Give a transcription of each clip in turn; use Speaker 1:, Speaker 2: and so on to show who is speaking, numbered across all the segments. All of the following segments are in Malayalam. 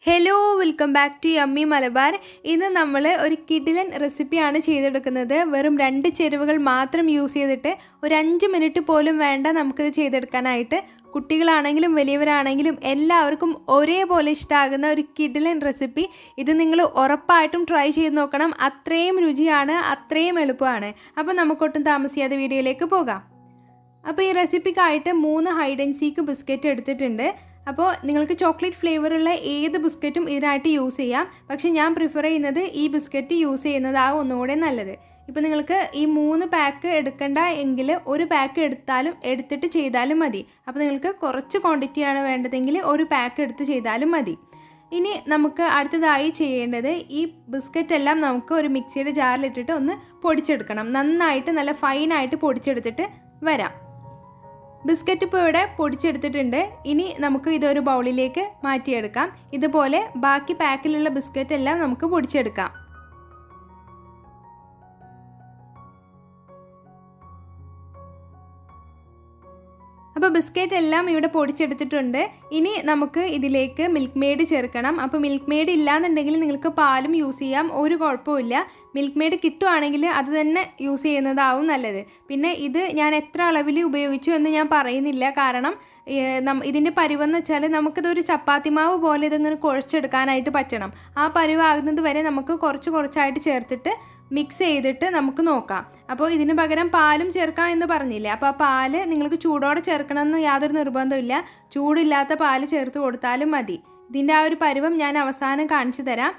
Speaker 1: Hello welcome back to yummy Malabar. ഇന്ന് നമ്മൾ ഒരു കിഡിലൻ റെസിപ്പിയാണ് ചെയ്തെടുക്കുന്നത്. വെറും 2 ചേരുവകൾ മാത്രം യൂസ് ചെയ്തിട്ട് ഒരു 5 മിനിറ്റ് പോലും വേണ്ട നമുക്കിത് ചെയ്തെടുക്കാനായിട്ട്. കുട്ടികളാണെങ്കിലും വലിയവരാണെങ്കിലും എല്ലാവർക്കും ഒരേപോലെ ഇഷ്ടമാകുന്ന ഒരു കിഡിലൻ റെസിപ്പി. ഇത് നിങ്ങൾ ഉറപ്പായിട്ടും ട്രൈ ചെയ്ത് നോക്കണം. അത്രയും രുചിയാണ്, അത്രയും എളുപ്പമാണ്. അപ്പോൾ നമുക്കൊട്ടും താമസിയാതെ വീഡിയോയിലേക്ക് പോകാം. അപ്പോൾ ഈ റെസിപ്പിക്കായിട്ട് 3 ഹൈഡ് ആൻഡ് സീക്ക് ബിസ്ക്കറ്റ് എടുത്തിട്ടുണ്ട്. അപ്പോൾ നിങ്ങൾക്ക് ചോക്ലേറ്റ് ഫ്ലേവറുള്ള ഏത് ബിസ്ക്കറ്റും ഇതിനായിട്ട് യൂസ് ചെയ്യാം. പക്ഷേ ഞാൻ പ്രിഫർ ചെയ്യുന്നത് ഈ ബിസ്ക്കറ്റ് യൂസ് ചെയ്യുന്നതാകും ഒന്നുകൂടെ നല്ലത്. ഇപ്പോൾ നിങ്ങൾക്ക് ഈ 3 പാക്ക് എടുക്കണ്ട എങ്കിൽ ഒരു പാക്ക് എടുത്തിട്ട് ചെയ്താലും മതി. അപ്പോൾ നിങ്ങൾക്ക് കുറച്ച് ക്വാണ്ടിറ്റിയാണ് വേണ്ടതെങ്കിൽ ഒരു പാക്ക് എടുത്ത് ചെയ്താലും മതി. ഇനി നമുക്ക് അടുത്തതായി ചെയ്യേണ്ടത് ഈ ബിസ്ക്കറ്റ് എല്ലാം നമുക്ക് ഒരു മിക്സിയുടെ ജാറിലിട്ടിട്ട് ഒന്ന് പൊടിച്ചെടുക്കണം. നന്നായിട്ട് നല്ല ഫൈനായിട്ട് പൊടിച്ചെടുത്തിട്ട് വരാം. ബിസ്ക്കറ്റ് ഇപ്പോൾ ഇവിടെ പൊടിച്ചെടുത്തിട്ടുണ്ട്. ഇനി നമുക്ക് ഇതൊരു ബൗളിലേക്ക് മാറ്റിയെടുക്കാം. ഇതുപോലെ ബാക്കി പാക്കിലുള്ള ബിസ്ക്കറ്റ് എല്ലാം നമുക്ക് പൊടിച്ചെടുക്കാം. അപ്പോൾ ബിസ്ക്കറ്റ് എല്ലാം ഇവിടെ പൊടിച്ചെടുത്തിട്ടുണ്ട്. ഇനി നമുക്ക് ഇതിലേക്ക് മിൽക്ക് മെയ്ഡ് ചേർക്കണം. അപ്പോൾ മിൽക്ക് മെയ്ഡ് ഇല്ലാന്നുണ്ടെങ്കിൽ നിങ്ങൾക്ക് പാലും യൂസ് ചെയ്യാം, ഒരു കുഴപ്പമില്ല. മിൽക്ക് മെയ്ഡ് കിട്ടുവാണെങ്കിൽ അത് തന്നെ യൂസ് ചെയ്യുന്നതാവും നല്ലത്. പിന്നെ ഇത് ഞാൻ എത്ര അളവിൽ ഉപയോഗിച്ചു എന്ന് ഞാൻ പറയുന്നില്ല. കാരണം ഇതിൻ്റെ പരുവെന്ന് വെച്ചാൽ നമുക്കിതൊരു ചപ്പാത്തി മാവ് പോലെ ഇതിങ്ങനെ കുഴച്ചെടുക്കാനായിട്ട് പറ്റണം. ആ പരുവാകുന്നത് വരെ നമുക്ക് കുറച്ചായിട്ട് ചേർത്തിട്ട് മിക്സ് ചെയ്തിട്ട് നമുക്ക് നോക്കാം. അപ്പോൾ ഇതിന് പകരം പാലും ചേർക്കാം എന്ന് പറഞ്ഞില്ലേ. അപ്പോൾ ആ പാല് നിങ്ങൾക്ക് ചൂടോടെ ചേർക്കണമെന്ന് യാതൊരു നിർബന്ധമില്ല. ചൂടില്ലാത്ത പാല് ചേർത്ത് കൊടുത്താലും മതി. ഇതിൻ്റെ ആ ഒരു പരുവം ഞാൻ അവസാനം കാണിച്ചു തരാം.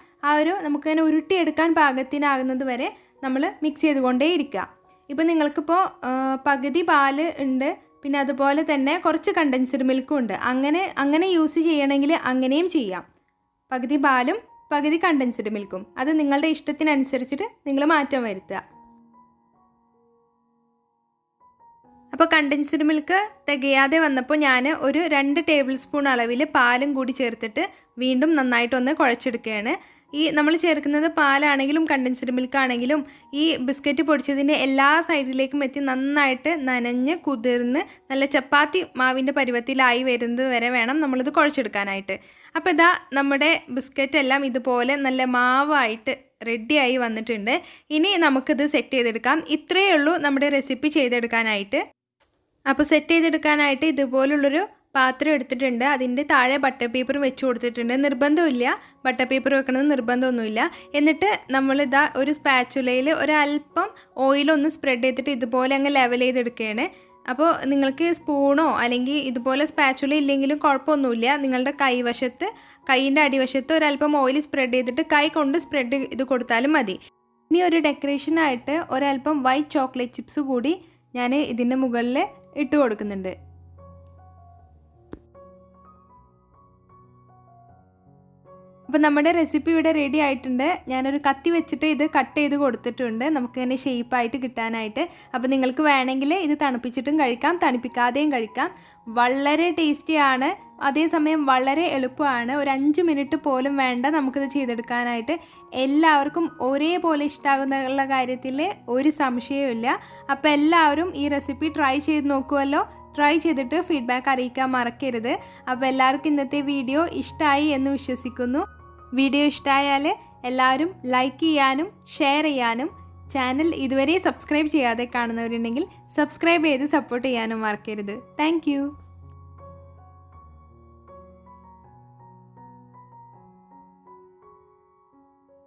Speaker 1: നമുക്കതിനെ ഉരുട്ടിയെടുക്കാൻ പാകത്തിനാകുന്നത് വരെ നമ്മൾ മിക്സ് ചെയ്തുകൊണ്ടേ ഇരിക്കുക. ഇപ്പോൾ നിങ്ങൾക്കിപ്പോൾ പകുതി പാല് ഉണ്ട്, പിന്നെ അതുപോലെ തന്നെ കുറച്ച് കണ്ടൻസ്ഡ് മിൽക്കും ഉണ്ട്. അങ്ങനെ യൂസ് ചെയ്യണമെങ്കിൽ അങ്ങനെയും ചെയ്യാം. പകുതി പാലും പകുതി കണ്ടൻസ്ഡ് മിൽക്കും, അത് നിങ്ങളുടെ ഇഷ്ടത്തിനനുസരിച്ചിട്ട് നിങ്ങൾ മാറ്റം വരുത്തുക. അപ്പോൾ കണ്ടൻസ്ഡ് മിൽക്ക് തികയാതെ വന്നപ്പോൾ ഞാൻ ഒരു 2 ടേബിൾ സ്പൂൺ അളവിൽ പാലും കൂടി ചേർത്തിട്ട് വീണ്ടും നന്നായിട്ടൊന്ന് കുഴച്ചെടുക്കുകയാണ്. ഈ നമ്മൾ ചേർക്കുന്നത് പാലാണെങ്കിലും കണ്ടൻസ്ഡ് മിൽക്കാണെങ്കിലും ഈ ബിസ്ക്കറ്റ് പൊടിച്ചതിൻ്റെ എല്ലാ സൈഡിലേക്കും എത്തി നന്നായിട്ട് നനഞ്ഞ് കുതിർന്ന് നല്ല ചപ്പാത്തി മാവിൻ്റെ പരുവത്തിലായി വരുന്നത് വരെ വേണം നമ്മളിത് കുഴച്ചെടുക്കാനായിട്ട്. അപ്പോൾ ഇതാ നമ്മുടെ ബിസ്ക്കറ്റ് എല്ലാം ഇതുപോലെ നല്ല മാവായിട്ട് റെഡിയായി വന്നിട്ടുണ്ട്. ഇനി നമുക്കിത് സെറ്റ് ചെയ്തെടുക്കാം. ഇത്രയേ ഉള്ളൂ നമ്മുടെ റെസിപ്പി ചെയ്തെടുക്കാനായിട്ട്. അപ്പോൾ സെറ്റ് ചെയ്തെടുക്കാനായിട്ട് ഇതുപോലുള്ളൊരു പാത്രം എടുത്തിട്ടുണ്ട്. അതിൻ്റെ താഴെ ബട്ടർ പേപ്പർ വെച്ച് കൊടുത്തിട്ടുണ്ട്. നിർബന്ധമില്ല, ബട്ടർ പേപ്പർ വെക്കണമെന്ന് നിർബന്ധമൊന്നുമില്ല. എന്നിട്ട് നമ്മളിതാ ഒരു സ്പാച്ചുലയിൽ ഒരല്പം ഓയിലൊന്ന് സ്പ്രെഡ് ചെയ്തിട്ട് ഇതുപോലെ അങ്ങ് ലെവൽ ചെയ്തെടുക്കുകയാണ്. അപ്പോൾ നിങ്ങൾക്ക് സ്പൂണോ അല്ലെങ്കിൽ ഇതുപോലെ സ്പാച്ചുല ഇല്ലെങ്കിലും കുഴപ്പമൊന്നുമില്ല. നിങ്ങളുടെ കൈയിൻ്റെ അടിവശത്ത് ഒരല്പം ഓയിൽ സ്പ്രെഡ് ചെയ്തിട്ട് കൈ കൊണ്ട് സ്പ്രെഡ് ഇത് കൊടുത്താലും മതി. ഇനി ഒരു ഡെക്കറേഷനായിട്ട് ഒരല്പം വൈറ്റ് ചോക്ലേറ്റ് ചിപ്സ് കൂടി ഞാൻ ഇതിൻ്റെ മുകളിൽ ഇട്ട് കൊടുക്കുന്നുണ്ട്. അപ്പോൾ നമ്മുടെ റെസിപ്പി ഇവിടെ റെഡി ആയിട്ടുണ്ട്. ഞാനൊരു കത്തി വെച്ചിട്ട് ഇത് കട്ട് ചെയ്ത് കൊടുത്തിട്ടുണ്ട് നമുക്കിങ്ങനെ ഷേപ്പായിട്ട് കിട്ടാനായിട്ട്. അപ്പോൾ നിങ്ങൾക്ക് വേണമെങ്കിൽ ഇത് തണുപ്പിച്ചിട്ടും കഴിക്കാം, തണുപ്പിക്കാതെയും കഴിക്കാം. വളരെ ടേസ്റ്റിയാണ്, അതേസമയം വളരെ എളുപ്പമാണ്. ഒരു 5 മിനിറ്റ് പോലും വേണ്ട നമുക്കിത് ചെയ്തെടുക്കാനായിട്ട്. എല്ലാവർക്കും ഒരേപോലെ ഇഷ്ടമാകുന്നുള്ള കാര്യത്തിൽ ഒരു സംശയവുമില്ല. അപ്പോൾ എല്ലാവരും ഈ റെസിപ്പി ട്രൈ ചെയ്ത് നോക്കുമല്ലോ. ട്രൈ ചെയ്തിട്ട് ഫീഡ്ബാക്ക് അറിയിക്കാൻ മറക്കരുത്. അപ്പോൾ എല്ലാവർക്കും ഇന്നത്തെ വീഡിയോ ഇഷ്ടമായി എന്ന് വിശ്വസിക്കുന്നു. വീഡിയോ ഇഷ്ടമായാൽ എല്ലാവരും ലൈക്ക് ചെയ്യാനും ഷെയർ ചെയ്യാനും ചാനൽ ഇതുവരെ സബ്സ്ക്രൈബ് ചെയ്യാതെ കാണുന്നവരുണ്ടെങ്കിൽ സബ്സ്ക്രൈബ് ചെയ്ത് സപ്പോർട്ട് ചെയ്യാനും മറക്കരുത്. താങ്ക്